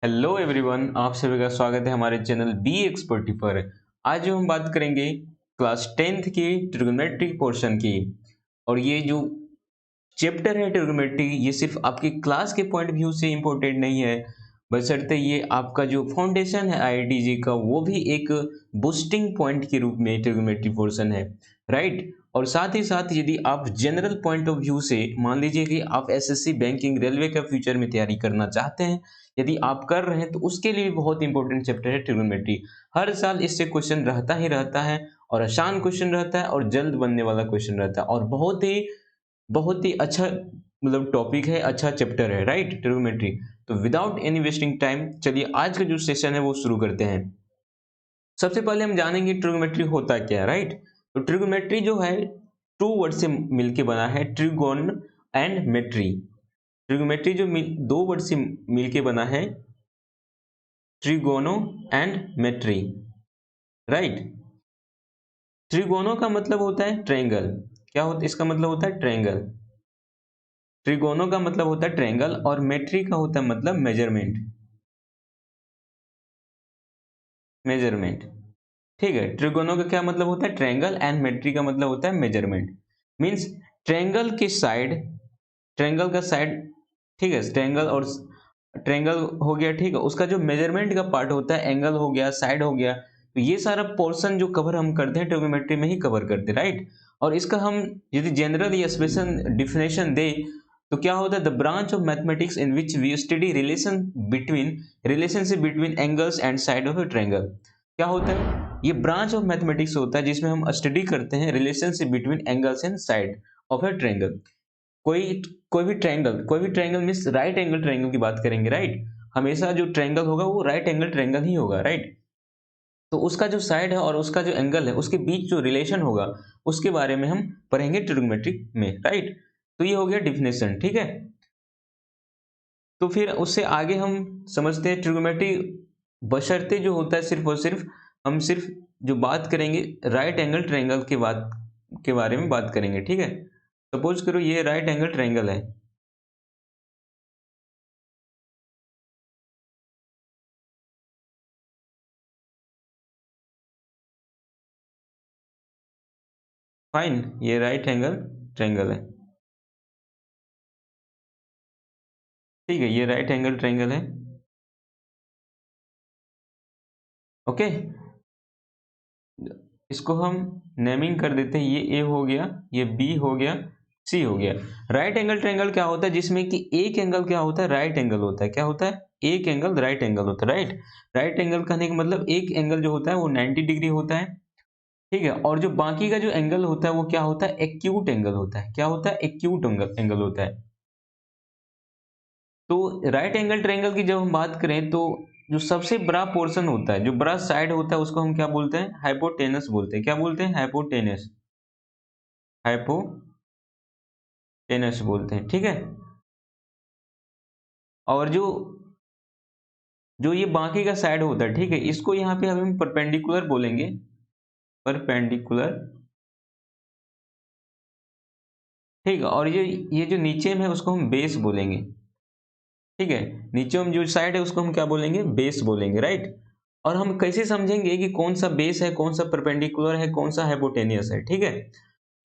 Hello everyone, आप सभी का स्वागत है हमारे चैनल बी एक्सपर्टी पर। आज जो हम बात करेंगे क्लास 10th की ट्रिग्नोमेट्री पोर्शन की। और ये जो चैप्टर है ट्रिग्नोमेट्री, ये सिर्फ आपकी क्लास के पॉइंट व्यू से इम्पोर्टेंट नहीं है, बशर्ते ये आपका जो फाउंडेशन है आईआईटीजी का, वो भी एक बूस्टिंग पॉइंट के रूप में ट्रिग्नोमेट्री पोर्शन है, राइट। और साथ ही साथ यदि आप जनरल पॉइंट ऑफ व्यू से मान लीजिए कि आप एसएससी बैंकिंग रेलवे का फ्यूचर में तैयारी करना चाहते हैं, यदि आप कर रहे हैं तो उसके लिए भी बहुत इंपॉर्टेंट चैप्टर है ट्रिग्नोमेट्री। हर साल इससे क्वेश्चन रहता ही रहता है, और आसान क्वेश्चन रहता है और जल्द बनने वाला क्वेश्चन रहता है, और बहुत ही अच्छा मतलब टॉपिक है, अच्छा चैप्टर है, राइट, ट्रिग्नोमेट्री। तो विदाउट एनी वेस्टिंग टाइम चलिए आज का जो सेशन है वो शुरू करते हैं। सबसे पहले हम जानेंगे ट्रिग्नोमेट्री होता क्या है, राइट। तो ट्रिग्नोमेट्री जो है टू वर्ड से मिलके बना है, ट्रिगोन एंड मेट्री। ट्रिग्नोमेट्री जो दो वर्ड से मिलके बना है, ट्रिगोनो एंड मेट्री, राइट। ट्रिगोनो का मतलब होता है ट्रायंगल। क्या होता है इसका मतलब होता है ट्रायंगल। ट्रिगोनो का मतलब होता है ट्रायंगल, और मेट्री का होता है मतलब मेजरमेंट। मेजरमेंट, ठीक है। ट्रिगोनो का क्या मतलब होता है ट्रायंगल, एंड मेट्री का मतलब होता है मेजरमेंट। मींस ट्रायंगल की साइड, ट्रायंगल का साइड, ठीक है, ट्रायंगल और ट्रायंगल हो गया, ठीक है। उसका जो मेजरमेंट का पार्ट होता है, एंगल हो गया, साइड हो गया, तो ये सारा पोर्शन जो कवर हम करते हैं ट्रिग्नोमेट्री में ही कवर करते हैं, राइट। और इसका हम यदि जनरल या स्पेशल डिफिनेशन दे तो क्या होता है, the branch of mathematics in which we study relationship between angles and side of a triangle. क्या होता है, ये ब्रांच ऑफ मैथमेटिक्स होता है जिसमें हम स्टडी करते हैं relationship between angles and side of a triangle. कोई कोई भी triangle means right angle triangle की बात करेंगे, राइट। हमेशा जो ट्रायंगल होगा वो राइट एंगल ट्रायंगल ही होगा, राइट। तो उसका जो साइड है और उसका जो एंगल है, उसके बीच जो रिलेशन होगा, उसके बारे में हम पढ़ेंगे ट्रिग्नोमेट्री में, राइट। तो ये हो गया डिफिनेशन, ठीक है। तो फिर उससे आगे हम समझते हैं ट्रिग्नोमेट्री बशर्ते जो होता है सिर्फ और सिर्फ, हम सिर्फ जो बात करेंगे राइट एंगल ट्रायंगल के बारे में बात करेंगे, ठीक है। सपोज करो ये राइट एंगल ट्रायंगल है, फाइन, ये राइट एंगल ट्रायंगल है, ठीक है, ये राइट एंगल ट्रायंगल है, ओके। इसको हम नेमिंग कर देते हैं, ये ए हो गया, ये बी हो गया, सी हो गया। राइट एंगल ट्रायंगल क्या होता है, जिसमें कि एक एंगल क्या होता है, राइट एंगल होता है। क्या होता है, एक एंगल राइट एंगल होता है, राइट। राइट एंगल कहने का मतलब एक एंगल जो होता है वो 90 डिग्री होता है, ठीक है। और जो बाकी का जो एंगल होता है वो क्या होता है, एक्यूट एंगल होता है। क्या होता है, एक्यूट एंगल होता है। तो राइट एंगल ट्रायंगल की जब हम बात करें तो जो सबसे बड़ा पोर्शन होता है, जो बड़ा साइड होता है, उसको हम क्या बोलते हैं, हाइपोटेनस बोलते हैं। क्या बोलते हैं, हाइपोटेनस, हाइपोटेनस बोलते हैं, ठीक है। और जो जो ये बाकी का साइड होता है, ठीक है, इसको यहाँ पे हम परपेंडिकुलर बोलेंगे, परपेंडिकुलर, ठीक है। और ये जो नीचे में है उसको हम बेस बोलेंगे, ठीक है। नीचे में जो साइड है उसको हम क्या बोलेंगे, बेस बोलेंगे, राइट। और हम कैसे समझेंगे कि कौन सा बेस है, कौन सा परपेंडिकुलर है, कौन सा हाइपोटेनियस है, ठीक है।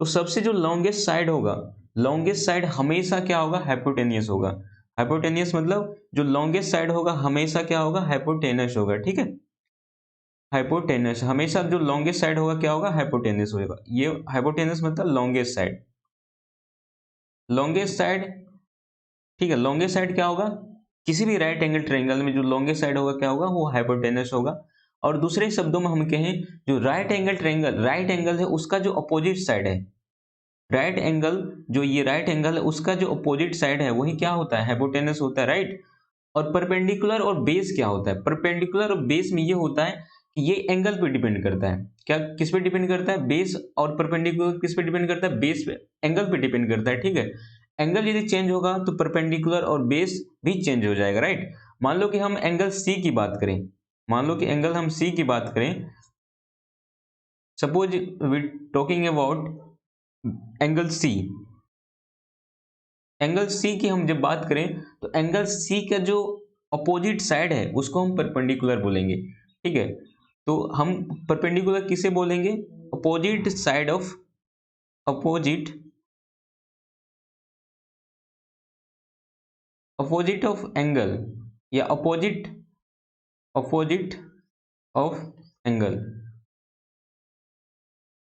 तो सबसे जो लॉन्गेस्ट साइड होगा, लॉन्गेस्ट साइड हमेशा क्या होगा, हाइपोटेनियस होगा। हाइपोटेनियस मतलब जो लॉन्गेस्ट साइड होगा हमेशा क्या होगा, हाइपोटेनस होगा, ठीक है। हाइपोटेनस हमेशा जो लॉन्गेस्ट साइड होगा क्या होगा, हाइपोटेनस होगा। ये हाइपोटेनस मतलब लॉन्गेस्ट साइड, लॉन्गेस्ट साइड, ठीक है। लॉन्गेस्ट साइड क्या होगा, किसी भी राइट एंगल ट्रायंगल में जो लॉन्गेस्ट साइड होगा क्या होगा, वो हाइपोटेनस होगा। और दूसरे शब्दों में हम कहें, जो right angle triangle, right angle है उसका जो अपोजिट साइड है, राइट एंगल, जो ये राइट एंगल है उसका जो अपोजिट साइड है वही क्या होता है, हाइपोटेनस होता है, राइट। और परपेंडिकुलर और बेस क्या होता है, परपेंडिकुलर और बेस में ये होता है कि ये एंगल पे डिपेंड करता है। क्या किस पे डिपेंड करता है, बेस। और परपेंडिकुलर किस पे डिपेंड करता है, बेस पे, एंगल पे डिपेंड करता है, ठीक है। एंगल यदि चेंज होगा तो परपेंडिकुलर और बेस भी चेंज हो जाएगा, राइट। मान लो कि हम एंगल सी की बात करें, मान लो कि एंगल हम सी की बात करें, suppose we talking about angle C. Angle C की हम जब बात करें तो एंगल सी का जो अपोजिट साइड है उसको हम परपेंडिकुलर बोलेंगे, ठीक है। तो हम परपेंडिकुलर किसे बोलेंगे? Opposite side of, opposite of angle, या opposite of angle.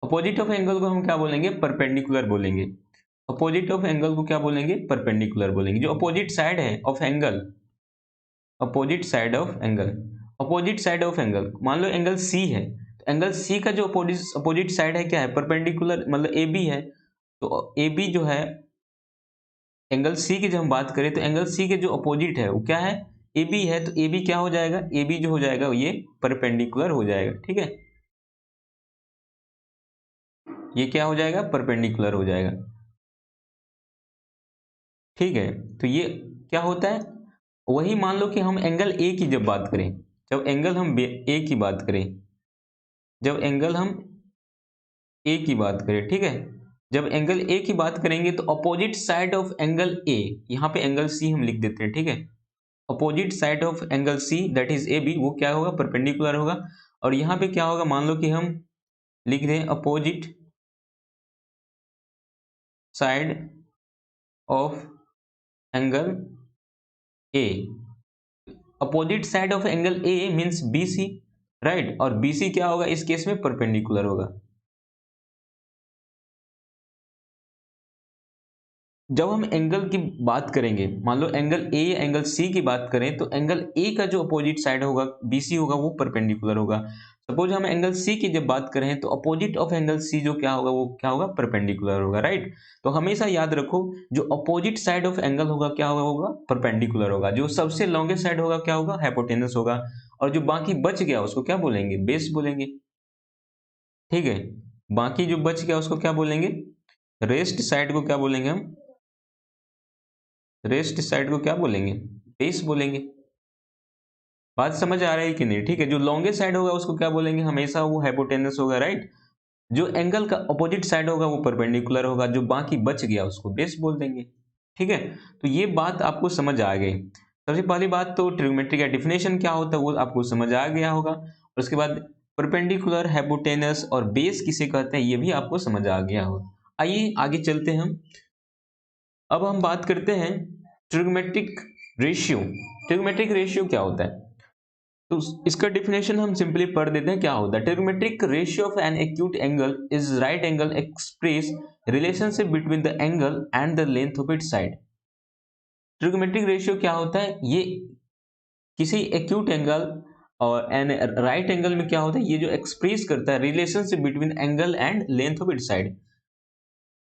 Opposite of angle को हम क्या बोलेंगे? परपेंडिकुलर बोलेंगे। अपोजिट ऑफ एंगल को क्या बोलेंगे? परपेंडिकुलर बोलेंगे। जो अपोजिट साइड है of angle, opposite side of angle, opposite side of angle, मान लो एंगल सी है, तो एंगल सी का जो अपोजिट साइड है क्या है? परपेंडिकुलर, मतलब ए बी है। तो ए बी जो है एंगल सी की जब हम बात करें तो एंगल सी के जो अपोजिट है वो क्या है? ए बी है। तो ए बी क्या हो जाएगा? ए बी जो हो जाएगा ये परपेंडिकुलर हो जाएगा, ठीक है। ये क्या हो जाएगा? परपेंडिकुलर हो जाएगा, ठीक है। तो ये क्या होता है? वही मान लो कि हम एंगल ए की जब बात करें, जब एंगल हम ए की बात करें, जब एंगल हम ए की बात करें, ठीक है, जब एंगल ए की बात करेंगे तो अपोजिट साइड ऑफ एंगल ए, यहाँ पे एंगल सी हम लिख देते हैं, ठीक है। Opposite side of angle C that is A B, वो क्या होगा? परपेंडिकुलर होगा। और यहाँ पे क्या होगा? मान लो कि हम लिख दें opposite side of angle A. Opposite side of angle A means B C, right. और बी सी क्या होगा इस केस में? परपेंडिकुलर होगा। जब हम एंगल की बात करेंगे, मान लो एंगल ए या एंगल सी की बात करें, तो एंगल ए का जो अपोजिट साइड होगा बीसी होगा वो परपेंडिकुलर होगा। सपोज हम एंगल सी की जब बात करें तो अपोजिट ऑफ एंगल सी जो क्या होगा वो क्या होगा? परपेंडिकुलर होगा, राइट। तो हमेशा याद रखो जो अपोजिट साइड ऑफ एंगल होगा क्या होगा? परपेंडिकुलर होगा। जो सबसे लॉन्गेस्ट साइड होगा क्या होगा? हाइपोटेनस होगा। और जो बाकी बच गया उसको क्या बोलेंगे? बेस बोलेंगे, ठीक है। बाकी जो बच गया उसको क्या बोलेंगे? रेस्ट साइड को क्या बोलेंगे हम? रेस्ट साइड को क्या बोलेंगे? बेस बोलेंगे। बात समझ आ रही है कि नहीं? ठीक है। जो लॉन्गेस्ट साइड होगा उसको क्या बोलेंगे? हमेशा वो हाइपोटेनस होगा, राइट। जो एंगल का अपोजिट साइड होगा वो परपेंडिकुलर होगा। जो बाकी बच गया उसको बेस बोल देंगे, ठीक है। तो ये बात आपको समझ आ गई। सबसे पहली बात तो ट्रिग्नोमेट्री का डिफिनेशन क्या होता है वो आपको समझ आ गया होगा। और उसके बाद परपेंडिकुलर, हाइपोटेनस और बेस किसे कहते हैं ये भी आपको समझ आ गया होगा। आइए आगे चलते हैं हम। अब हम बात करते हैं ट्रिग्नोमेट्रिक रेशियो। ट्रिग्नोमेट्रिक रेशियो क्या होता है? तो इसका डिफिनेशन हम सिंपली पढ़ देते हैं क्या होता है। Trigonometric ratio of an acute angle is right angle express relationship between the angle and the length of its side. Trigonometric ratio क्या होता है? ये किसी एक्यूट एंगल और एन राइट एंगल में क्या होता है? ये जो एक्सप्रेस करता है relationship between angle and length of its side.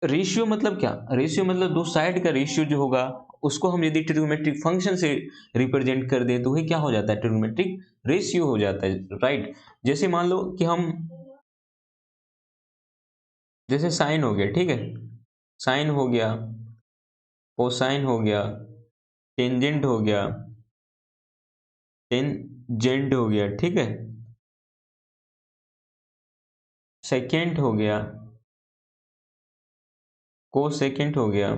Ratio मतलब क्या? रेशियो मतलब दो साइड का रेशियो जो होगा उसको हम यदि ट्रिग्नोमेट्रिक फंक्शन से रिप्रेजेंट कर दे तो वही क्या हो जाता है? ट्रिग्नोमेट्रिक रेशियो हो जाता है, राइट। जैसे मान लो कि हम, जैसे साइन हो गया, ठीक है, साइन हो गया, कोसाइन हो गया, टेंजेंट हो गया, टेंजेंट हो गया, ठीक है, सेकेंड हो गया, कोसेकेंट हो गया,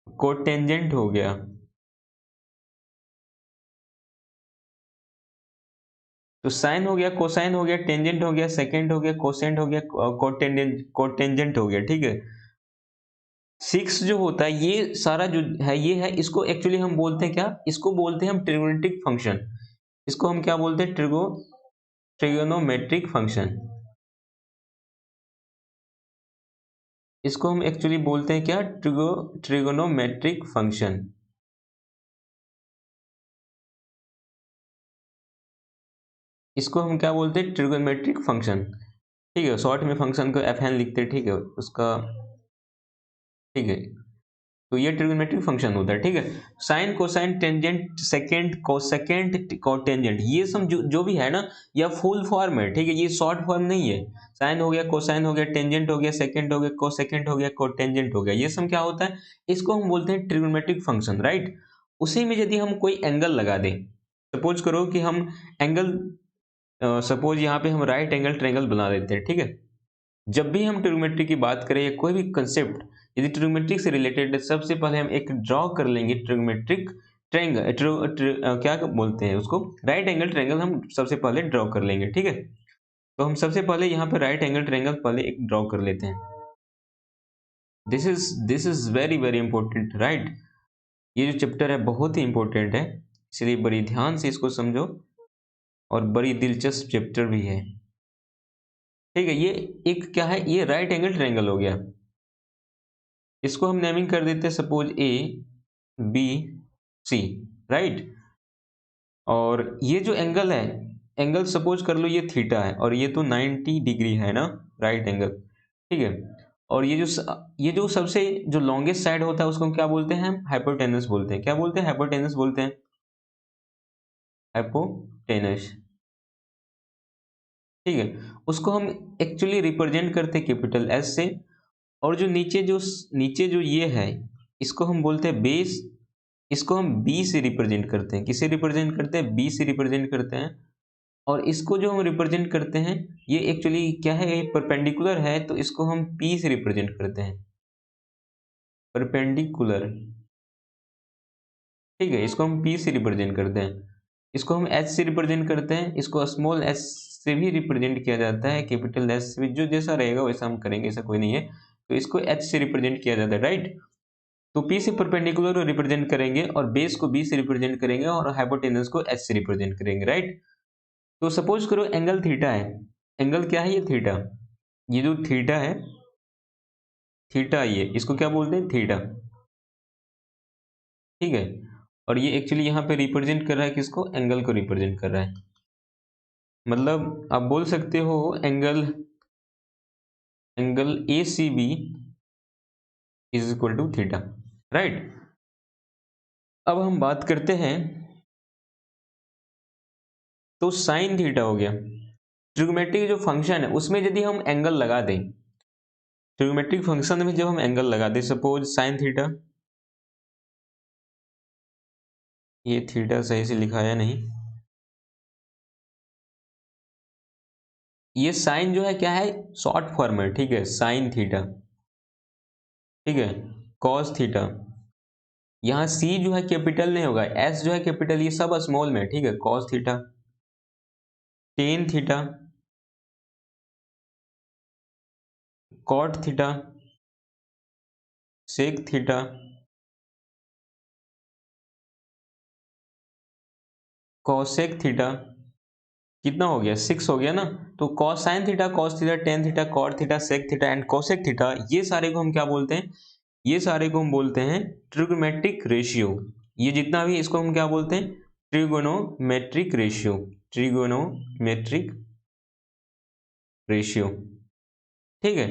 कोटेंजेंट हो गया। तो साइन हो गया, कोसाइन हो गया, टेंजेंट हो गया, सेकेंड हो गया, कोसेंट हो गया, कोटेंजेंट हो गया, ठीक है। सिक्स जो होता है ये सारा जो है ये है, इसको एक्चुअली हम बोलते हैं क्या? इसको बोलते हैं हम ट्रिगोनोमेट्रिक फंक्शन। इसको हम क्या बोलते हैं? Trigonometric function. इसको हम एक्चुअली बोलते हैं क्या? Trigonometric function. इसको हम क्या बोलते हैं? ट्रिगोनोमेट्रिक फंक्शन, ठीक है। शॉर्ट में फंक्शन को एफ एन लिखते हैं, ठीक है उसका, ठीक है। तो ये ट्रिग्नोमेट्रिक फंक्शन होता है, ठीक है। Sine, cosine, tangent, secant, cosecant, cotangent, ये सब जो भी है ना, यह फुल फॉर्म है, ठीक है। ये शॉर्ट फॉर्म नहीं है। साइन हो गया, कोसाइन हो गया, टेंजेंट हो गया, सेकेंड हो गया, कोसेकेंट हो गया, कोटेंजेंट हो गया, ये सब क्या होता है? इसको हम बोलते हैं ट्रिग्नोमेट्रिक फंक्शन, राइट। उसी में यदि हम कोई एंगल लगा दें, सपोज करो कि हम एंगल, सपोज यहाँ पे हम राइट एंगल ट्रायंगल बना देते हैं, ठीक है। जब भी हम ट्रिग्नोमेट्री की बात करें या कोई भी कंसेप्ट यदि ट्रिग्नोमेट्रिक से रिलेटेड है, सबसे पहले हम एक ड्रॉ कर लेंगे ट्रिग्नोमेट्रिक ट्रायंगल, क्या बोलते हैं उसको, राइट एंगल ट्रायंगल हम सबसे पहले ड्रॉ कर लेंगे। ठीक है, तो हम सबसे पहले यहाँ पे राइट एंगल ट्रायंगल पहले एक ड्रॉ कर लेते हैं। This is very very important, right. ये जो चैप्टर है बहुत ही इंपॉर्टेंट है, इसलिए बड़ी ध्यान से इसको समझो, और बड़ी दिलचस्प चैप्टर भी है। ठीक है, ये एक क्या है, ये राइट एंगल ट्रायंगल हो गया। इसको हम नेमिंग कर देते हैं suppose A B C, right. और ये जो एंगल है, एंगल सपोज कर लो ये थीटा है, और ये तो 90 डिग्री है ना, राइट एंगल। ठीक है, और ये जो सबसे जो लॉन्गेस्ट साइड होता है उसको हम क्या बोलते हैं, हाइपोटेनस बोलते हैं। क्या बोलते हैं, हाइपोटेनस बोलते हैं, हाइपोटेनस। ठीक है, उसको हम एक्चुअली रिप्रेजेंट करते हैं कैपिटल एस से। और जो नीचे जो ये है, इसको हम बोलते हैं बेस। इसको हम बी से रिप्रेजेंट करते हैं। किसे रिप्रेजेंट करते हैं, बी से रिप्रेजेंट करते हैं। और इसको जो हम रिप्रेजेंट करते हैं, ये एक्चुअली क्या है, ये परपेंडिकुलर है, तो इसको हम पी से रिप्रेजेंट करते हैं, परपेंडिकुलर। ठीक है, इसको हम पी से रिप्रेजेंट करते हैं। इसको हम एच से रिप्रेजेंट करते हैं। इसको स्मॉल एच से भी रिप्रेजेंट किया जाता है, कैपिटल एच से भी, जो जैसा रहेगा वैसा हम करेंगे, ऐसा कोई नहीं है। तो इसको एच से रिप्रेजेंट किया जाता है, राइट। तो पी से परपेंडिकुलर रिप्रेजेंट करेंगे, और बेस को बी से रिप्रेजेंट करेंगे, और हाइपोटेनस को एच से रिप्रेजेंट करेंगे, राइट। तो सपोज करो एंगल थीटा है। एंगल क्या है, ये थीटा। ये जो थीटा है, थीटा, ये इसको क्या बोलते हैं, थीटा। ठीक है, और ये एक्चुअली यहाँ पे रिप्रेजेंट कर रहा है किसको, एंगल को रिप्रेजेंट कर रहा है। मतलब आप बोल सकते हो angle A C B is equal to theta, right. अब हम बात करते हैं, तो साइन थीटा हो गया। ट्रिग्नोमेट्रिक जो फंक्शन है उसमें यदि हम एंगल लगा दें, ट्रिग्नोमेट्रिक फंक्शन में जब हम एंगल लगा दें, सपोज साइन थीटा, ये थीटा सही से लिखाया नहीं, ये साइन जो है क्या है, शॉर्ट फॉर्म है। ठीक है, साइन थीटा। ठीक है, कॉस थीटा। यहाँ सी जो है कैपिटल नहीं होगा, एस जो है कैपिटल, ये सब स्मॉल में। ठीक है, cos theta, tan theta, cot theta, sec theta, cosec theta. कितना हो गया, 6 हो गया ना। तो cos sine theta, cos theta, tan theta, cot theta, sec theta and cosec theta, ये सारे को हम क्या बोलते हैं, ये सारे को हम बोलते हैं ट्रिग्नोमेट्रिक रेशियो। ये जितना भी, इसको हम क्या बोलते हैं, ट्रिगोनोमेट्रिक रेशियो, ट्रिगोनोमेट्रिक रेशियो। ठीक है,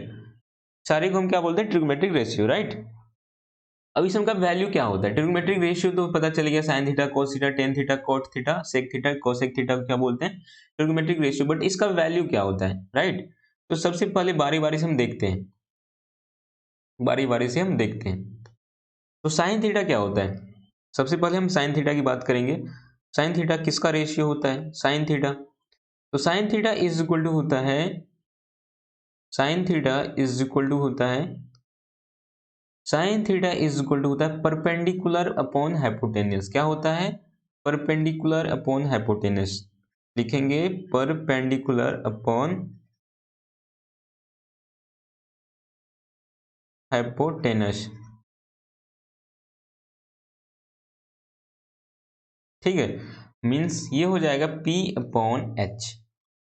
सारे को हम क्या बोलते हैं, ट्रिग्नोमेट्रिक रेशियो, राइट। अब इसका वैल्यू क्या होता है, ट्रिग्नोमेट्रिक रेशियो तो पता चल गया, sine theta, cos theta, tan theta, cot theta, sec theta, cosec theta को क्या बोलते हैं, ट्रिग्नोमेट्रिक रेशियो। बट इसका वैल्यू क्या होता है, राइट। तो सबसे पहले बारी बारी से हम देखते हैं, बारी बारी से हम देखते हैं। तो साइन थीटा क्या होता है, सबसे पहले हम साइन थीटा की बात करेंगे। साइन थीटा किसका रेशियो होता है, साइन थीटा। तो sine theta is equal to होता है, sine theta is equal to होता है, sine theta is equal to होता है परपेंडिकुलर अपॉन हाइपोटेनस। क्या होता है, परपेंडिकुलर अपॉन हाइपोटेनस। लिखेंगे परपेंडिकुलर अपॉन हाइपोटेनस। ठीक है, मीन्स ये हो जाएगा P upon H,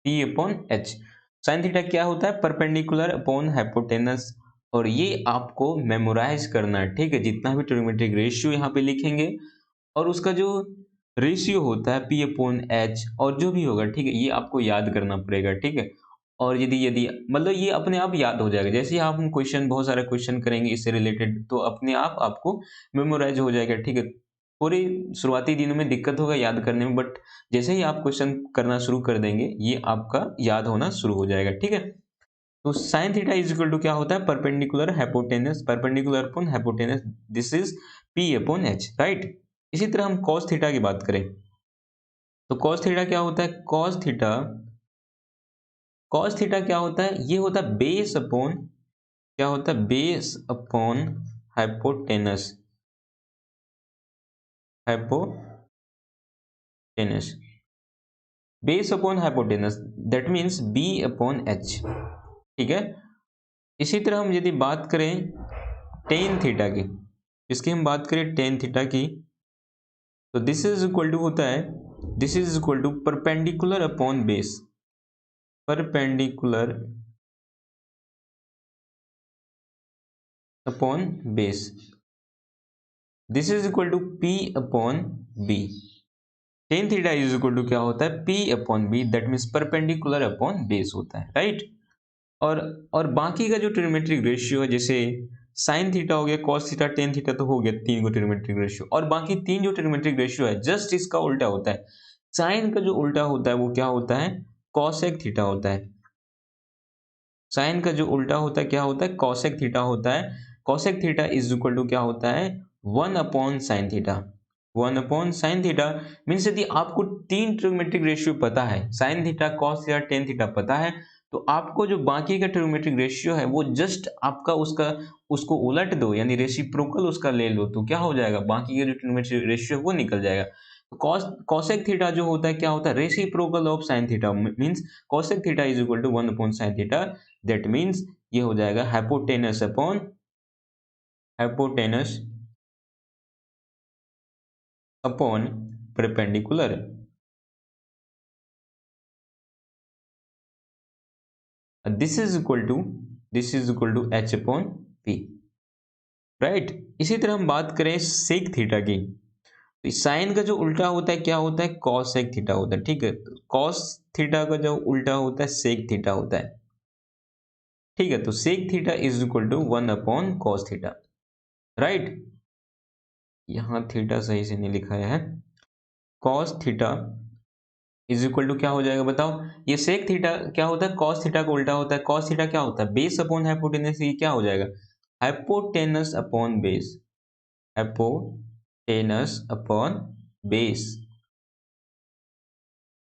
P upon H. Sine theta क्या होता है, परपेंडिकुलर अपॉन हाइपोटेनस। और ये आपको मेमोराइज करना है। ठीक है, जितना भी ट्रिग्नोमेट्रिक रेशियो यहाँ पे लिखेंगे, और उसका जो रेशियो होता है P अपॉन एच, और जो भी होगा, ठीक है, ये आपको याद करना पड़ेगा। ठीक है, और यदि यदि मतलब ये अपने आप याद हो जाएगा, जैसे ही आप हम क्वेश्चन, बहुत सारे क्वेश्चन करेंगे इससे रिलेटेड, तो अपने आप आपको मेमोराइज हो जाएगा। ठीक है, पूरे शुरुआती दिनों में दिक्कत होगा याद करने में, बट जैसे ही आप क्वेश्चन करना शुरू कर देंगे, ये आपका याद होना शुरू हो जाएगा। ठीक है, तो sine theta is equal to क्या होता है, perpendicular hypotenuse, perpendicular upon hypotenuse, this is P upon H, right. इसी तरह हम कॉस थीटा की बात करें, तो कॉस थीटा क्या होता है, कॉस थीटा, कॉस थीटा क्या होता है, ये होता है बेस अपॉन क्या होता है, base upon hypotenuse, hypotenuse, base upon hypotenuse, that means B upon H. ठीक है, इसी तरह हम यदि बात करें टेन थीटा की, इसकी हम बात करें टेन थीटा की, तो दिस इज इक्वल टू होता है, this is equal to perpendicular upon base, perpendicular upon base, this is equal to P upon B. Tan theta is equal to क्या होता है, P upon B, that means perpendicular upon base होता है, right. और बाकी का जो trigonometric ratio है, जैसे साइन थीटा हो गया, कॉस थीटा, टेन थीटा, तो हो गया तीन को ट्रिग्नोमेट्रिक रेशियो, और बाकी तीन जो ट्रिग्नोमेट्रिक रेशियो है जस्ट इसका उल्टा होता है। साइन का जो उल्टा होता है वो क्या होता है, कॉसेक थीटा होता है। साइन का जो उल्टा होता है क्या होता है, कॉसेक थीटा होता है। Cosec theta is equal to क्या होता है, one upon sine theta, one upon sine theta. Means यदि आपको तीन ट्रिग्नोमेट्रिक रेशियो पता है, sine theta, cos theta, tan theta पता है, तो आपको जो बाकी का ट्रिग्नोमेट्रिक रेशियो है वो जस्ट आपका उसका उसको उलट दो, यानी रेसिप्रोकल उसका ले लो, तो क्या हो जाएगा, बाकी का जो ट्रिग्नोमेट्रिक रेशियो है वो निकल जाएगा। कॉस कॉसेक थीटा जो होता है क्या होता है, reciprocal of sine theta, means cosec theta is equal to one upon sine theta, that means ये हो जाएगा hypotenuse upon hypotenuse upon perpendicular. This is equal to H upon P, right. इसी तरह हम बात करें सेक थीटा की, तो साइन का जो उल्टा होता है क्या होता है, कॉस सेक थीटा होता है, ठीक है। कॉस थीटा का जो उल्टा होता है सेक थीटा होता है, ठीक है। तो sec theta is equal to one upon cos theta, right. यहां थीटा सही से नहीं लिखाया है, cos theta is equal to क्या हो जाएगा बताओ, ये सेक थीटा क्या होता है, कॉस थीटा का उल्टा होता है। कॉस थीटा क्या होता है, बेस अपॉन हाइपोटेनस, ये क्या हो जाएगा, hypotenuse upon base, hypotenuse upon base,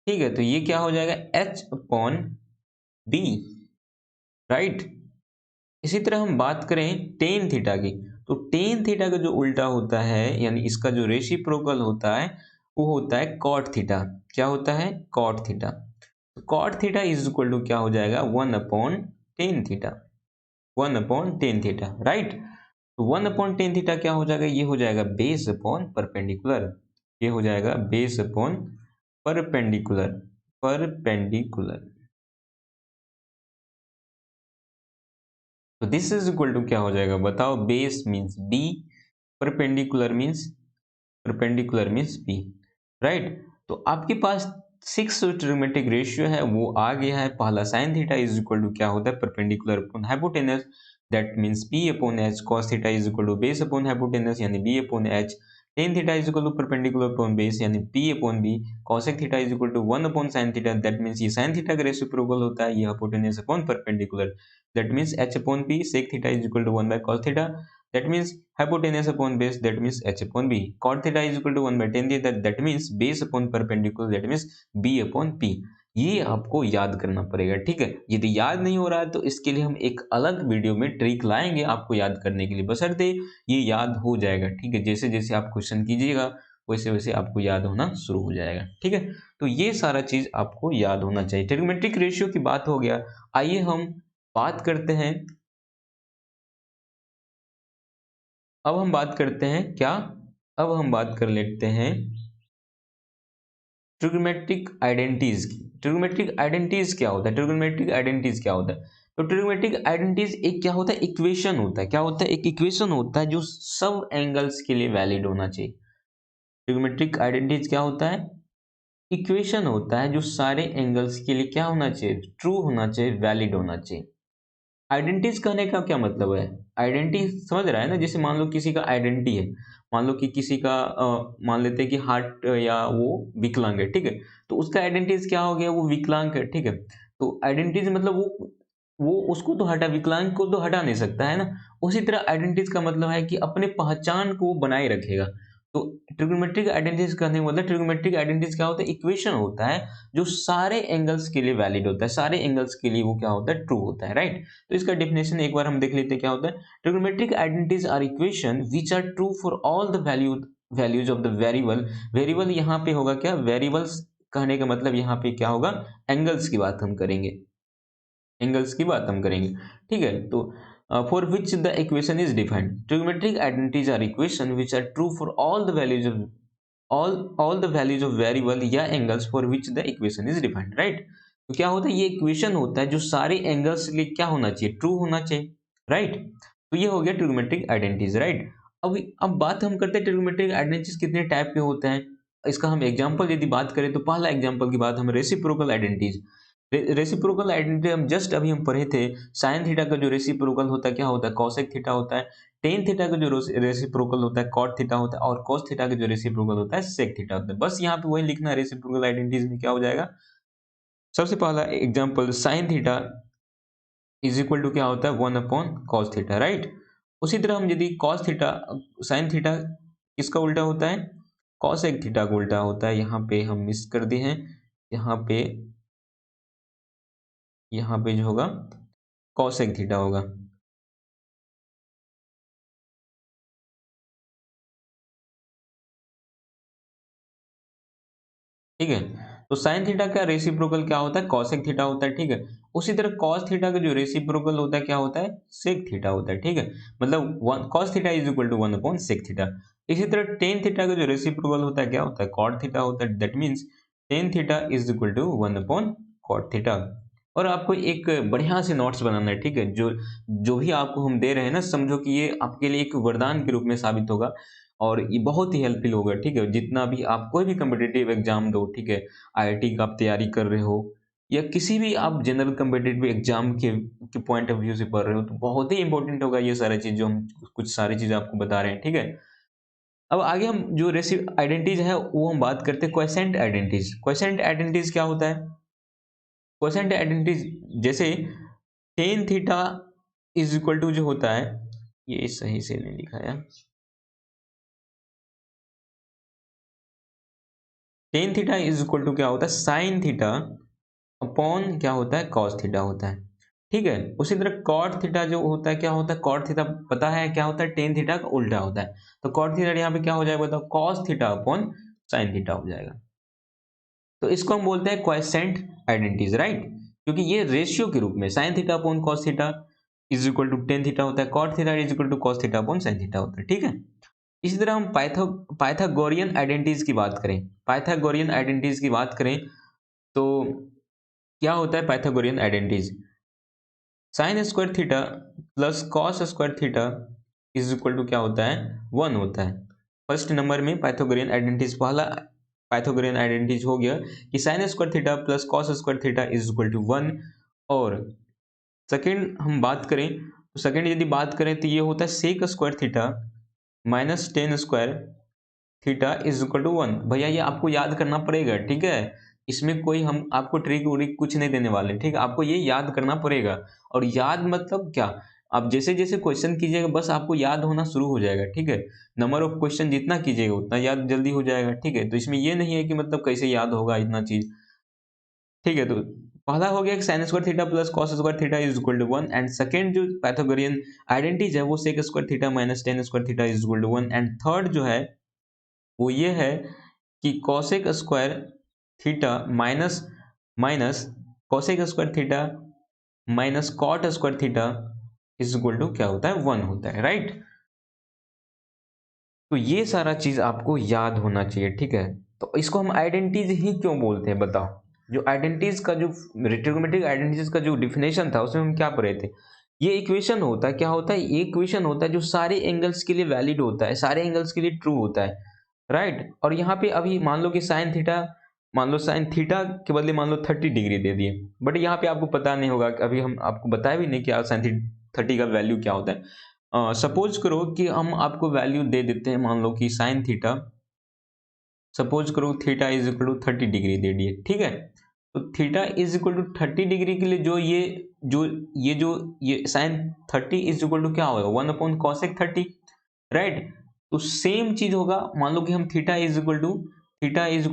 ठीक है। तो ये क्या हो जाएगा, एच अपॉन डी, राइट। इसी तरह हम बात करें टेन थीटा की, तो टेन थीटा का जो उल्टा होता है, यानी इसका जो रेसिप्रोकल होता है वो होता है कॉट थीटा। क्या होता है, कॉट थीटा। तो cot theta is equal to क्या हो जाएगा, one upon tan theta, one upon tan theta, right. तो वन अपॉन टेन थीटा क्या हो जाएगा, ये हो जाएगा बेस अपॉन परपेंडिकुलर, ये हो जाएगा बेस अपॉन परपेंडिकुलर, परपेंडिकुलर। तो दिस इज इक्वल टू क्या हो जाएगा बताओ, base means B, perpendicular means B, right. तो आपके पास सिक्स ट्रिग्नोमेट्रिक रेशियो है वो आ गया है। पहला sine theta is equal to क्या होता है, perpendicular upon hypotenuse, that means B upon H. Cos theta is equal to base upon hypotenuse, यानी B upon H. Tan theta is equal to perpendicular upon base, यानी P upon B. Cosec theta is equal to one upon sine theta, that means ये sine theta का reciprocal होता है, ये hypotenuse upon perpendicular, that means H upon P. Sec theta is equal to one by cos theta, that means hypotenuse upon base, that means h upon b. Cot theta is equal to 1 by tan theta, that means base upon perpendicular, that means b upon p. ये आपको याद करना पड़ेगा, ठीक है। यदि याद नहीं हो रहा है तो इसके लिए हम एक अलग वीडियो में ट्रिक लाएंगे आपको याद करने के लिए, बशर्ते ये याद हो जाएगा, ठीक है। जैसे जैसे आप क्वेश्चन कीजिएगा वैसे वैसे आपको याद होना शुरू हो जाएगा, ठीक है। तो ये सारा चीज आपको याद होना चाहिए। ट्रिग्नोमेट्रिक रेशियो की बात हो गया, आइए हम बात करते हैं, अब हम बात करते हैं क्या, अब हम बात कर लेते हैं ट्रिग्नोमेट्रिक आइडेंटिटीज की। ट्रिग्नोमेट्रिक आइडेंटिटीज क्या होता है, ट्रिग्नोमेट्रिक आइडेंटिटीज क्या होता है, तो ट्रिग्नोमेट्रिक आइडेंटिटीज एक क्या होता है, इक्वेशन होता है। क्या होता है, एक इक्वेशन होता है जो सब एंगल्स के लिए वैलिड होना चाहिए। ट्रिग्नोमेट्रिक आइडेंटिटीज क्या होता है, इक्वेशन होता है जो सारे एंगल्स के लिए क्या होना चाहिए, ट्रू होना चाहिए, वैलिड होना चाहिए। आइडेंटिटीज कहने का क्या मतलब है, आइडेंटिटी समझ रहा है ना। जैसे मान लो किसी का आइडेंटिटी है, मान लो कि किसी का मान लेते हैं कि हार्ट या वो विकलांग है, ठीक है। तो उसका आइडेंटिटीज क्या हो गया, वो विकलांग है, ठीक है। तो आइडेंटिटीज मतलब वो उसको तो हटा, विकलांग को तो हटा नहीं सकता है ना। उसी तरह आइडेंटिटीज का मतलब है कि अपने पहचान को बनाए रखेगा। तो ट्रिग्नोमेट्रिक आइडेंटिटीज कहने का मतलब ट्रिग्नोमेट्रिक आइडेंटिटीज क्या होता है, इक्वेशन होता है जो सारे एंगल्स के लिए वैलिड होता है, सारे एंगल्स के लिए वो क्या होता है, ट्रू होता है, राइट। तो इसका डेफिनेशन एक बार हम देख लेते हैं क्या होता है। Trigonometric identities are equation which are true for all the values of the variable. Variable यहाँ पे होगा क्या, वेरिएबल्स कहने का मतलब यहाँ पे क्या होगा, एंगल्स की बात हम करेंगे, एंगल्स की बात हम करेंगे, ठीक है। तो for which the equation is defined, trigonometric identities are equation which are true for all the values of all the values of variable या angles for which the equation is defined, right. तो क्या होता है, ये equation होता है जो सारे एंगल्स के लिए क्या होना चाहिए, ट्रू होना चाहिए, राइट। तो ये हो गया ट्रिग्नोमेट्रिक आइडेंटिटीज, राइट। अब बात हम करते हैं ट्रिग्नोमेट्रिक आइडेंटिटीज कितने टाइप के होते हैं। इसका हम एग्जांपल यदि बात करें तो पहला एग्जांपल की बात हम रेसिप्रोकल आइडेंटिटीज। रेसिप्रोकल आइडेंटिटी हम जस्ट अभी हम पढ़े थे, साइन थीटा का जो रेसिप्रोकल होता है क्या होता है, कॉसेक थीटा होता है। टेन थीटा का जो रेसिप्रोकल होता है कॉट थीटा होता है, और कोस थीटा का जो रेसिप्रोकल होता है सेक थीटा होता है। बस यहाँ पे वही लिखना है, रेसिप्रोकल आइडेंटिटीज में क्या हो जाएगा। सबसे पहला example sine theta is equal to क्या होता है, 1 अपॉन कॉस थीटा, राइट। उसी तरह हम यदि कॉस थीटा, साइन थीटा किसका उल्टा होता है, कॉसेक थीटा का उल्टा होता है। यहाँ पे हम मिस कर दिए हैं, यहाँ पे जो होगा कॉसेक थीटा होगा, ठीक है। तो साइन थीटा का रेसिप्रोकल क्या होता है, कॉसेक थीटा होता है, ठीक है। उसी तरह कॉस थीटा का जो रेसिप्रोकल होता है क्या होता है, सेक थीटा होता है, ठीक है। मतलब one cos theta is equal to 1 upon sec theta. इसी तरह टेन थीटा का जो रेसिप्रोकल होता है क्या होता है, कॉट थीटा होता है। That means tan theta is equal to 1 upon cot theta. और आपको एक बढ़िया से नोट्स बनाना है, ठीक है। जो जो भी आपको हम दे रहे हैं ना, समझो कि ये आपके लिए एक वरदान के रूप में साबित होगा और ये बहुत ही हेल्पफुल होगा, ठीक है। जितना भी आप कोई भी कम्पिटिटिव एग्जाम दो, ठीक है, आईआईटी का आप तैयारी कर रहे हो या किसी भी आप जनरल कम्पिटिटिव एग्जाम के पॉइंट ऑफ व्यू से पढ़ रहे हो, तो बहुत ही इंपॉर्टेंट होगा ये सारी चीज जो हम कुछ सारी चीजें आपको बता रहे हैं, ठीक है। अब आगे हम जो रेसिप आइडेंटिटीज है वो हम बात करते हैं क्वेसेंट आइडेंटिटीज। क्वेसेंट आइडेंटिटीज क्या होता है, क्वेसेंट आइडेंटिटीज जैसे tan theta is equal to जो होता है, ये सही से नहीं लिखा है, tan theta is equal to क्या होता है, साइन थीटा अपॉन क्या होता है, कॉस थीटा होता है, ठीक है। उसी तरह कॉट थीटा जो होता है क्या होता है, कॉट थीटा पता है क्या होता है, टेन थीटा का उल्टा होता है। तो कॉट थीटा यहाँ पे क्या हो जाएगा बताओ, cos theta upon sine theta हो जाएगा। तो इसको हम बोलते हैं क्वासेंट आइडेंटिटीज, राइट। क्योंकि ये रेशियो के रूप में sine theta upon cos theta is equal to tan theta होता है, cot theta is equal to cos theta upon sine theta होता है, ठीक है। इसी तरह हम पाइथागोरियन आइडेंटिटीज की बात करें, पाइथागोरियन आइडेंटिटीज की बात करें तो क्या होता है Pythagorean identities, sine square theta plus cos square theta is equal to क्या होता है, 1 होता है। फर्स्ट नंबर में पाइथागोरियन आइडेंटिटीज, पहला पाइथागोरियन आइडेंटिटीज हो गया कि sine square theta plus cos square theta is equal to 1। और सेकेंड हम बात करें तो सेकेंड यदि बात करें तो ये होता है sec square theta minus tan square theta is equal to 1। भैया ये आपको याद करना पड़ेगा, ठीक है। इसमें कोई हम आपको ट्रिक व्रिक कुछ नहीं देने वाले, ठीक है। आपको ये याद करना पड़ेगा। और याद मतलब क्या, आप जैसे जैसे क्वेश्चन कीजिएगा बस आपको याद होना शुरू हो जाएगा, ठीक है। नंबर ऑफ क्वेश्चन जितना कीजिएगा उतना याद जल्दी हो जाएगा, ठीक है। तो इसमें ये नहीं है कि मतलब कैसे याद होगा इतना चीज, ठीक है। तो पहला हो गया कि sine square theta plus cos square theta is equal to 1। And second जो पाइथागोरियन आइडेंटिटीज है वो sec square theta minus tan square theta is equal to 1। And third जो है वो ये है कि cosec square theta minus minus cosec square theta minus cot square theta is equal to क्या होता है, 1 होता है, राइट। तो ये सारा चीज आपको याद होना चाहिए, ठीक है। तो इसको हम आइडेंटिटीज ही क्यों बोलते हैं बताओ। जो आइडेंटिटीज का जो ट्रिग्नोमेट्रिक आइडेंटिटीज का जो डिफिनेशन था उसमें हम क्या पढ़े थे, ये इक्वेशन होता है, क्या होता है, ये इक्वेशन होता है जो सारे एंगल्स के लिए वैलिड होता है, सारे एंगल्स के लिए ट्रू होता है, राइट। और यहाँ पे अभी मान लो कि साइन थीटा, मान लो साइन थीटा के बदले मान लो 30 डिग्री दे दिए, बट यहाँ पे आपको पता नहीं होगा, अभी हम आपको बताया भी नहीं कि साइन 30 का वैल्यू क्या होता है। सपोज करो कि हम आपको वैल्यू दे देते हैं, मान लो कि साइन थीटा, सपोज करो theta is equal to 30 degree दे दिए, ठीक है। तो theta is equal to 30 degree के लिए जो ये साइन 30 इज इक्वल टू क्या होगा, 1 अपॉन कॉसेक 30, राइट। तो सेम चीज होगा, मान लो कि हम theta is equal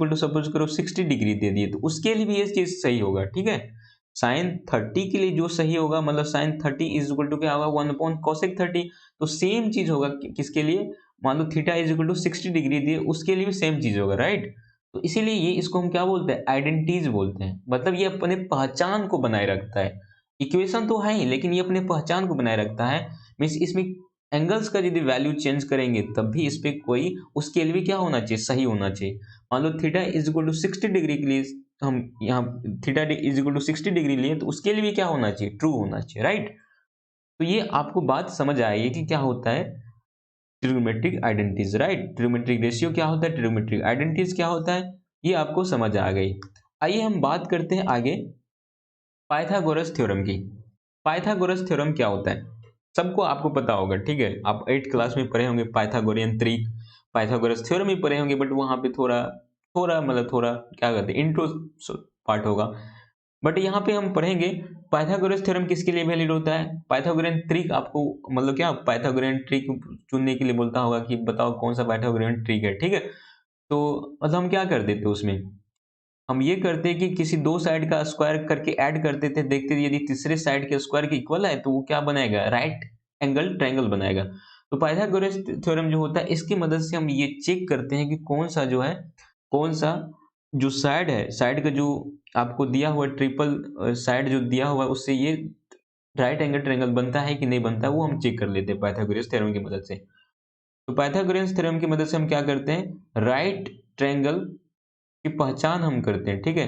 to suppose करो 60 डिग्री दे दिए, तो उसके लिए भी ये चीज सही होगा, ठीक है। साइन 30 के लिए जो सही होगा, मतलब साइन 30 इज इक्वल टू क्या होगा, 1/cosec 30। तो सेम चीज होगा किसके लिए, मान लो theta is equal to 60 degree दिए, उसके लिए भी सेम चीज होगा, राइट। तो इसीलिए ये इसको हम क्या बोलते हैं, आइडेंटिटीज बोलते हैं। मतलब ये अपने पहचान को बनाए रखता है। इक्वेशन तो है ही, लेकिन ये अपने पहचान को बनाए रखता है। मीन्स इसमें एंगल्स का यदि वैल्यू चेंज करेंगे तब भी इस पे कोई, उसके लिए भी क्या होना चाहिए, सही होना चाहिए। मान लो theta is equal to 60 degree के लिए हम यहाँ theta is equal to 60 degree लिए, तो उसके लिए भी क्या होना चाहिए, ट्रू होना चाहिए, राइट। तो ये आपको बात समझ आई कि क्या होता है trigonometric identities, right. Trigonometric ratio क्या होता है, ट्रिग्नोमेट्रिक आइडेंटिटीज क्या होता है, ये आपको समझ आ गई। आइए हम बात करते हैं आगे पाइथागोरस थ्योरम की। पाइथागोरस थ्योरम क्या होता है, सबको आपको पता होगा, ठीक है। आप 8th क्लास में पढ़े होंगे पाइथागोरियन ट्रिक, पाइथागोरस थ्योरम ही पढ़े होंगे, बट वहां पे थोड़ा थोड़ा मतलब थोड़ा क्या कहते हैं, इंट्रो पार्ट होगा। बट यहाँ पे हम पढ़ेंगे पाइथागोरस थ्योरम किसके लिए वैलिड होता है। पाइथागोरियन ट्रिक आपको मतलब क्या, पाइथागोरियन ट्रिक चुनने के लिए बोलता होगा कि बताओ कौन सा पाइथागोरियन ट्रिक है, ठीक है। तो मतलब हम क्या कर देते उसमें, हम ये करते कि किसी दो साइड का स्क्वायर करके ऐड करते थे, देखते थे यदि तीसरे साइड के स्क्वायर के इक्वल है तो वो क्या बनाएगा, राइट एंगल ट्रायंगल बनाएगा। तो पाइथागोरस थ्योरम जो होता है, इसकी मदद से हम ये चेक करते हैं कि कौन सा जो है, कौन सा जो साइड है, साइड का जो आपको दिया हुआ ट्रिपल साइड जो दिया हुआ है, उससे ये राइट एंगल ट्रायंगल बनता है कि नहीं बनता, वो हम चेक कर लेते हैं पाइथागोरस थ्योरम की मदद से। तो पाइथागोरस थ्योरम की मदद से हम क्या करते हैं, राइट ट्रायंगल की पहचान हम करते हैं, ठीक है।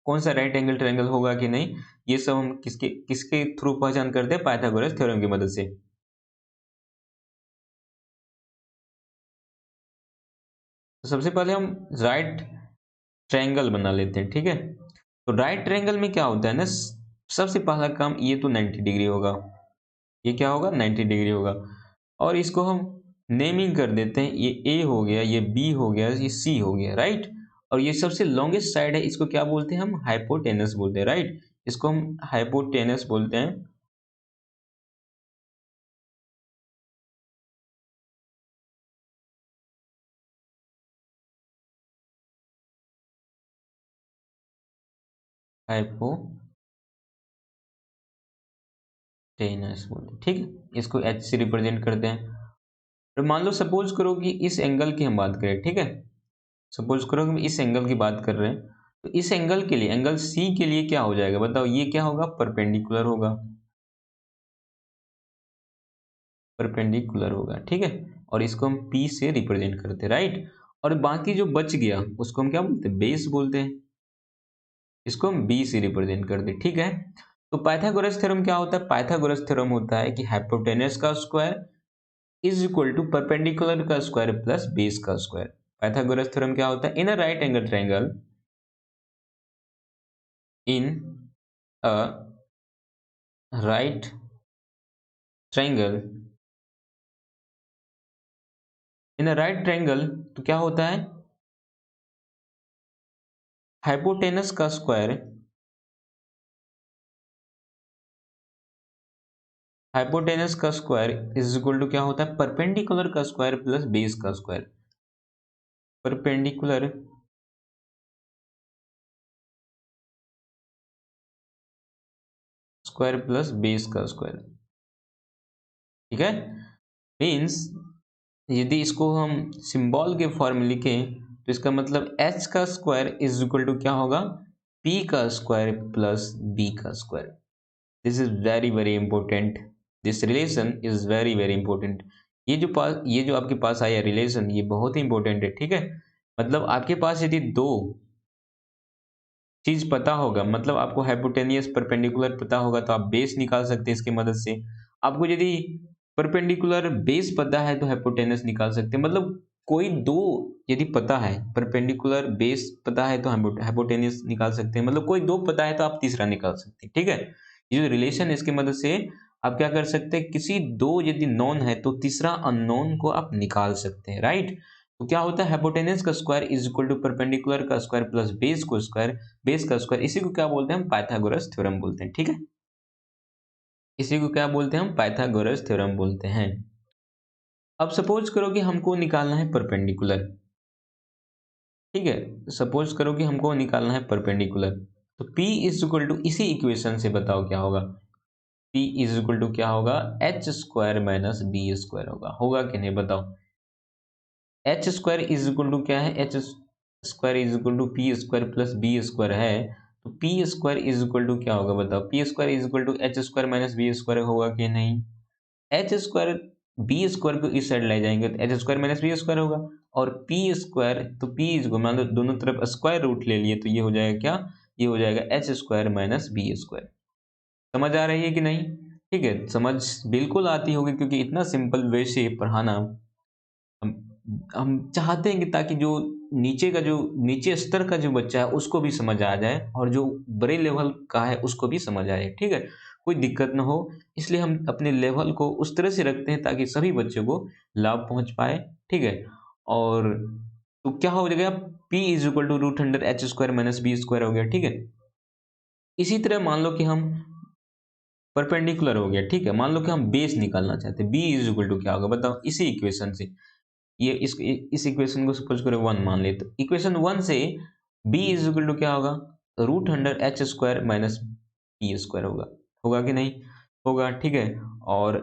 कौन सा राइट एंगल ट्रायंगल होगा कि नहीं, ये सब हम किसके किसके थ्रू पहचान करते हैं, पाइथागोरस थ्योरम की मदद से। तो सबसे पहले हम राइट ट्रायंगल बना लेते हैं, ठीक है। तो राइट ट्रायंगल में क्या होता है ना, सबसे पहला काम, ये तो 90 डिग्री होगा, ये क्या होगा, 90 डिग्री होगा। और इसको हम नेमिंग कर देते हैं, ये ए हो गया, ये बी हो गया, ये सी हो गया, राइट। और ये सबसे लॉन्गेस्ट साइड है, इसको क्या बोलते हैं, हम हाइपोटेनस बोलते हैं, राइट। इसको हम हाइपोटेनस बोलते हैं। हाइपोटेनस बोलते हैं, ठीक है। इसको एच से रिप्रेजेंट करते हैं। तो मान लो सपोज करो कि इस एंगल की हम बात करें, ठीक है। सपोज करो कि हम इस एंगल की बात कर रहे हैं, तो इस एंगल के लिए, एंगल सी के लिए क्या हो जाएगा बताओ, ये क्या होगा, परपेंडिकुलर होगा, परपेंडिकुलर होगा, ठीक है। और इसको हम पी से रिप्रेजेंट करते हैं, राइट। और बाकी जो बच गया उसको हम क्या बोलते हैं, बेस बोलते हैं, इसको हम बी से रिप्रेजेंट करते हैं, ठीक है। तो पाइथागोरस थ्योरम क्या होता है, पाइथागोरस थ्योरम होता है कि हाइपोटेनस का square is equal to perpendicular का स्क्वायर प्लस बेस का स्क्वायर। पाइथागोरस थ्योरम क्या होता है, in a right angle triangle, in a right triangle, in a right triangle, तो क्या होता है, हाइपोटेनस का स्क्वायर, हाइपोटेनस का स्क्वायर इज इक्वल टू क्या होता है, परपेंडिकुलर का स्क्वायर प्लस बेस का square, perpendicular square plus base का स्क्वायर, ठीक है। मीन्स यदि इसको हम सिंबल के फॉर्म में लिखें, तो इसका मतलब h का स्क्वायर इज इक्वल टू क्या होगा, p का स्क्वायर प्लस b का square. This is very very important, this relation is very very important. ये जो आपके पास आया रिलेशन, ये बहुत ही इंपॉर्टेंट है, ठीक है। मतलब आपके पास यदि दो चीज पता होगा, मतलब आपको हाइपोटेनियस परपेंडिकुलर पता होगा, तो आप बेस निकाल सकते हैं इसकी मदद से। आपको यदि परपेंडिकुलर बेस पता है तो हाइपोटेनस निकाल सकते हैं। मतलब कोई दो यदि पता है, परपेंडिकुलर बेस पता है तो हाइपोटेनस निकाल सकते हैं। मतलब कोई दो पता है तो आप तीसरा निकाल सकते हैं, ठीक है। ये जो रिलेशन है इसकी मदद से आप क्या कर सकते हैं, किसी दो यदि नॉन है तो तीसरा अननोन को आप निकाल सकते हैं, राइट। तो क्या होता है, हाइपोटेनस का square is equal to perpendicular का स्क्वायर प्लस बेस का स्क्वायर, इसी को क्या बोलते हैं, हम पाइथागोरस थ्योरम बोलते हैं, ठीक है। इसी को क्या बोलते हैं, हम पाइथागोरस थ्योरम बोलते हैं। अब सपोज करो कि हमको निकालना है परपेंडिकुलर, ठीक है, सपोज करो कि हमको निकालना है परपेंडिकुलर, तो P इज इक्वल टू, इसी इक्वेशन से बताओ क्या होगा, P इज इक्वल टू क्या होगा, H square minus B square होगा कि नहीं बताओ। H square is equal to क्या है, H square is equal to P square plus B square है, तो P square is equal to क्या होगा बताओ, P square is equal to H square minus B square होगा कि नहीं। एच स्क्वायर बी स्क्वायर को इस साइड ले जाएंगे तो H square minus B square होगा, और पी स्क्वायर, तो पी इज मान लो दोनों तरफ स्क्वायर रूट ले लिए तो ये हो जाएगा क्या, ये हो जाएगा H square minus B square. समझ आ रही है कि नहीं, ठीक है, समझ बिल्कुल आती होगी क्योंकि इतना सिंपल वे से पढ़ाना हम चाहते हैं कि ताकि जो नीचे का, जो नीचे स्तर का जो बच्चा है उसको भी समझ आ जाए और जो बड़े लेवल का है उसको भी समझ आए, ठीक है, कोई दिक्कत ना हो। इसलिए हम अपने लेवल को उस तरह से रखते हैं ताकि सभी बच्चों को लाभ पहुंच पाए, ठीक है। और तो क्या हो जाएगा, P is equal to root under H square minus B square हो गया, ठीक है। इसी तरह मान लो कि हम परपेंडिकुलर हो गया, ठीक है, मान लो कि हम बेस निकालना चाहते हैं, B इज इक्वल टू क्या होगा बताओ, इसी इक्वेशन से, ये इस इक्वेशन को सपोज करो 1 मान ले, तो इक्वेशन 1 से b इज इक्वल टू क्या होगा, root under H square minus P square होगा कि नहीं, होगा, ठीक है। और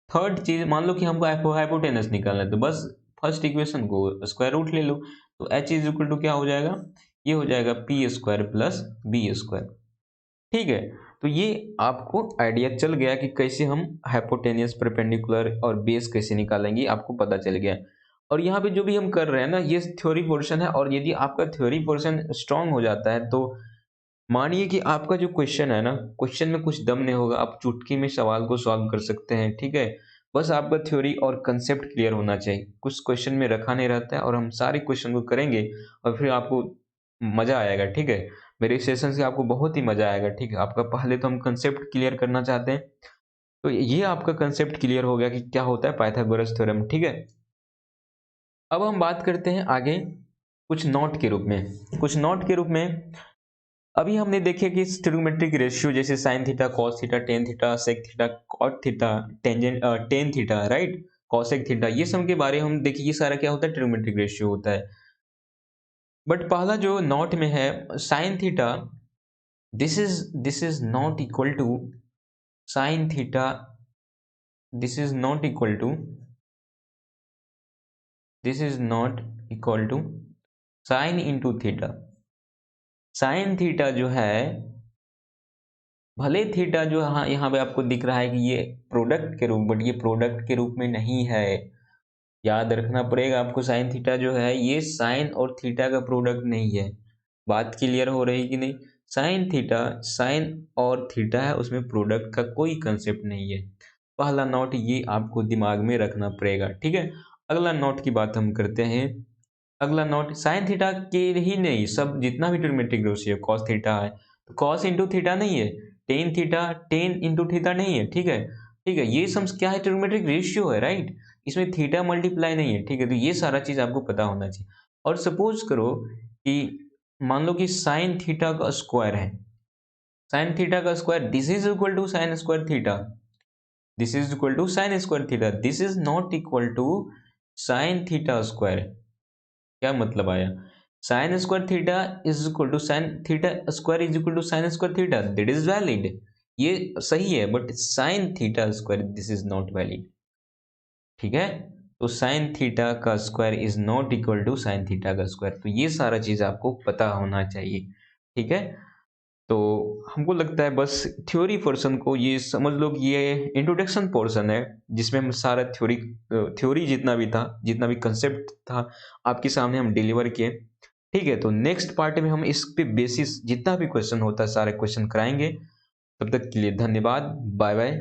थर्ड चीज मान लो कि हमको हाइपोटेनस निकालना है, तो बस फर्स्ट इक्वेशन को स्क्वायर रूट ले लो, तो h इज इक्वल टू क्या हो जाएगा, ये हो जाएगा P square plus B square, ठीक है। तो ये आपको आइडिया चल गया कि कैसे हम हाइपोटेनियस, परपेंडिकुलर और बेस कैसे निकालेंगे, आपको पता चल गया। और यहाँ पे जो भी हम कर रहे हैं ना, ये थ्योरी पोर्शन है, और यदि आपका थ्योरी पोर्शन स्ट्रांग हो जाता है तो मानिए कि आपका जो क्वेश्चन है ना, क्वेश्चन में कुछ दम नहीं होगा, आप चुटकी में सवाल को सॉल्व कर सकते हैं, ठीक है। बस आपका थ्योरी और कंसेप्ट क्लियर होना चाहिए, कुछ क्वेश्चन में रखा नहीं रहता है, और हम सारे क्वेश्चन को करेंगे और फिर आपको मजा आएगा, ठीक है। मेरे सेशन से आपको बहुत ही मजा आएगा, ठीक है। आपका पहले तो हम कंसेप्ट क्लियर करना चाहते हैं, तो ये आपका कंसेप्ट क्लियर हो गया कि क्या होता है पाइथागोरस थ्योरम, ठीक है। अब हम बात करते हैं आगे कुछ नोट के रूप में, कुछ नोट के रूप में। अभी हमने देखे कि ट्रिग्नोमेट्रिक रेशियो जैसे sine theta, cos theta, tan theta, sec theta, cot theta, tangent tan theta, right, cosec theta, ये सब के बारे में हम देखिए, ये सारा क्या होता है, ट्रिग्नोमेट्रिक रेशियो होता है। बट पहला जो नोट में है sine theta, this is not equal to sin theta, this is not equal to, this is not equal to sin into theta। sin theta जो है, भले थीटा जो यहाँ पे आपको दिख रहा है कि ये प्रोडक्ट के रूप, बट ये प्रोडक्ट के रूप में नहीं है, याद रखना पड़ेगा आपको। साइन थीटा जो है ये साइन और थीटा का प्रोडक्ट नहीं है, बात क्लियर हो रही कि नहीं। साइन थीटा साइन और थीटा है, उसमें प्रोडक्ट का कोई कंसेप्ट नहीं है। पहला नोट ये आपको दिमाग में रखना पड़ेगा, ठीक है। अगला नोट की बात हम करते हैं। अगला नोट साइन थीटा के ही नहीं, सब जितना भी ट्रिग्नोमेट्रिक रेशियो, कॉस थीटा है तो कॉस इंटू थीटा नहीं है, tan theta tan into theta नहीं है, ठीक है, ठीक है। ये सब क्या है, ट्रिग्नोमेट्रिक रेशियो है, राइट, इसमें थीटा मल्टीप्लाई नहीं है, ठीक है। तो ये सारा चीज आपको पता होना चाहिए। और सपोज करो कि मान लो कि साइन थीटा का स्क्वायर है, साइन थीटा का square, this is equal to sine square theta, this is equal to sine square theta, this is not equal to sine theta square. क्या मतलब आया, sine square theta is equal to sine theta square is equal to sine square theta, that is valid, ये सही है, but sine theta square this is not valid, ठीक है। तो sine theta का square is not equal to sine theta का square, तो ये सारा चीज आपको पता होना चाहिए, ठीक है। तो हमको लगता है बस थ्योरी पोर्शन को ये समझ लो कि ये इंट्रोडक्शन पोर्शन है, जिसमें हम सारा थ्योरी जितना भी था, जितना भी कंसेप्ट था आपके सामने हम डिलीवर किए, ठीक है। तो नेक्स्ट पार्ट में हम इस पे बेसिस जितना भी क्वेश्चन होता है सारे क्वेश्चन कराएंगे। तब तक के लिए धन्यवाद, बाय बाय।